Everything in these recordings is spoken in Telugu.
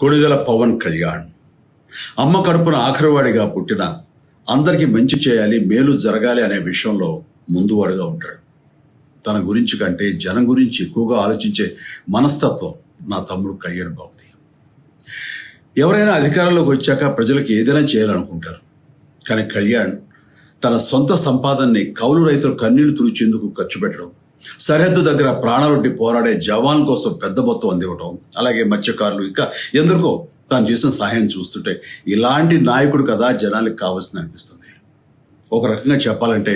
కొణిదెల పవన్ కళ్యాణ్ అమ్మ కడుపున ఆఖరివాడిగా పుట్టిన అందరికీ మంచి చేయాలి, మేలు జరగాలి అనే విషయంలో ముందువాడుగా ఉంటాడు. తన గురించి కంటే జనం గురించి ఎక్కువగా ఆలోచించే మనస్తత్వం నా తమ్ముడు కళ్యాణ్ బాబుది. ఎవరైనా అధికారంలోకి వచ్చాక ప్రజలకు ఏదైనా చేయాలనుకుంటారు. కానీ కళ్యాణ్ తన సొంత సంపాదనని కౌలు రైతుల కన్నీళ్లు తుడిచేందుకు ఖర్చు పెట్టడం, సరిహద్దు దగ్గర ప్రాణాలొడ్డి పోరాడే జవాన్ కోసం పెద్ద మొత్తం అందివ్వటం, అలాగే మత్స్యకారులు ఇంకా ఎందరికో తాను చేసిన సహాయం చూస్తుంటే ఇలాంటి నాయకుడు కదా జనాలకు కావాల్సింది అనిపిస్తుంది. ఒక రకంగా చెప్పాలంటే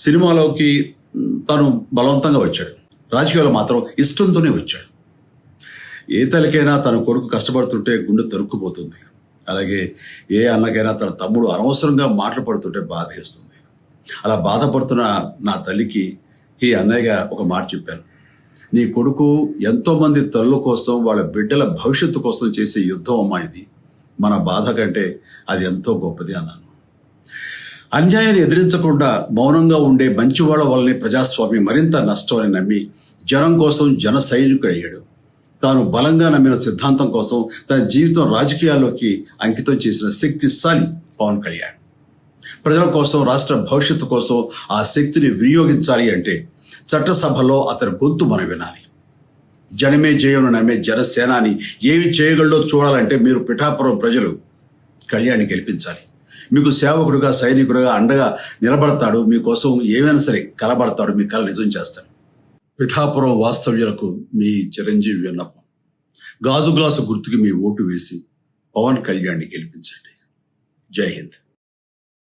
సినిమాలోకి తను బలవంతంగా వచ్చాడు, రాజకీయాల్లో మాత్రం ఇష్టంతోనే వచ్చాడు. ఏ తల్లికైనా తన కొడుకు కష్టపడుతుంటే గుండె తరుక్కుపోతుంది. అలాగే ఏ అన్నకైనా తన తమ్ముడు అనవసరంగా మాటలు పడుతుంటే బాధేస్తుంది. అలా బాధపడుతున్న నా తల్లికి ఈ అన్నయ్యగా ఒక మాట చెప్పాను. నీ కొడుకు ఎంతోమంది తల్లుల కోసం, వాళ్ళ బిడ్డల భవిష్యత్తు కోసం చేసే యుద్ధం అమ్మా ఇది. మన బాధ కంటే అది ఎంతో గొప్పది అన్నాను. అన్యాయాన్ని ఎదిరించకుండా మౌనంగా ఉండే మంచివాళ్ల వల్లనే ప్రజాస్వామ్యం మరింత నష్టం అని నమ్మి జనం కోసం జన సైనికుడయ్యాడు. తాను బలంగా నమ్మిన సిద్ధాంతం కోసం తన జీవితం రాజకీయాల్లోకి అంకితం చేసిన శక్తిశాలి పవన్ కళ్యాణ్. ప్రజల కోసం, రాష్ట్ర భవిష్యత్తు కోసం ఆ శక్తిని వినియోగించాలి అంటే చట్టసభలో అతని గొంతు మనం వినాలి. జనమే జయమును నమ్మే జనసేనాని ఏమి చేయగలడో చూడాలంటే మీరు పిఠాపురం ప్రజలు కళ్యాణ్ని గెలిపించాలి. మీకు సేవకుడుగా, సైనికుడుగా అండగా నిలబడతాడు. మీకోసం ఏమైనా సరే కలబడతాడు. మీ కళ నిజం చేస్తాడు. పిఠాపురం వాస్తవ్యులకు మీ చిరంజీవి విన్నపం, గాజు గ్లాసు గుర్తుకి మీ ఓటు వేసి పవన్ కళ్యాణ్ని గెలిపించండి. జై హింద్.